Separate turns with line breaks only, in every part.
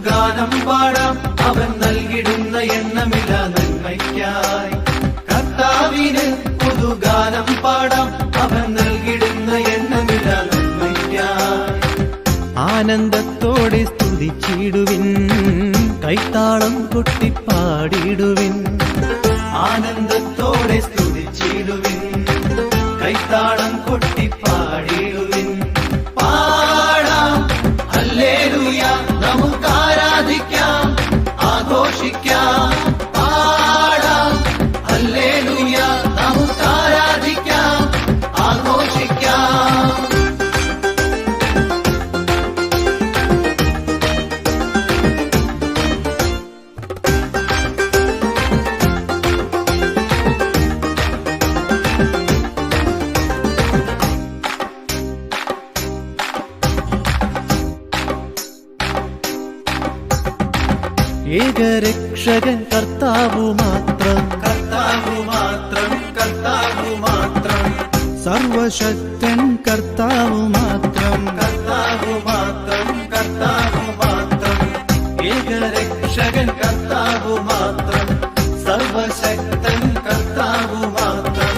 പുതുഗാനം പാടാം അവൻ നൽകിടുന്ന എണ്ണമില്ല നന്മയ്ക്കായി. കർത്താവിന് പുതുഗാനം പാടാം അവൻ നൽകിടുന്ന എണ്ണമില്ല നന്മയ്ക്കായി.
ആനന്ദത്തോടെ സ്തുതിച്ചിടുവിൻ, കൈത്താളം കൊട്ടിപ്പാടിടുവിൻ.
ആനന്ദത്തോടെ സ്തുതിച്ചിടുവിൻ, കൈത്താളം കൊട്ടിപ്പാടിടുവിൻ. പാടാം ഹല്ലേലൂയ, നമുക്ക് ആരാധിക്കാം, ആഘോഷിക്കാം. പാടാം ഹല്ലേലൂയ, നമുക്ക് ആരാധിക്കാം, ആഘോഷിക്കാം.
ഏകരക്ഷകൻ കർത്താവു മാത്രം,
കർത്താവു മാത്രം, കർത്താവു മാത്രം,
സർവശക്തൻ കർത്താവു മാത്രം,
കർത്താവു മാത്രം, കർത്താവു മാത്രം. ഏകരക്ഷകൻ കർത്താവു മാത്രം, സർവശക്തൻ കർത്താവു മാത്രം.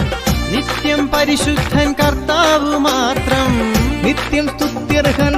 നിത്യം പരിശുദ്ധൻ കർത്താവു മാത്രം, നിത്യം സ്തുത്യർഹൻ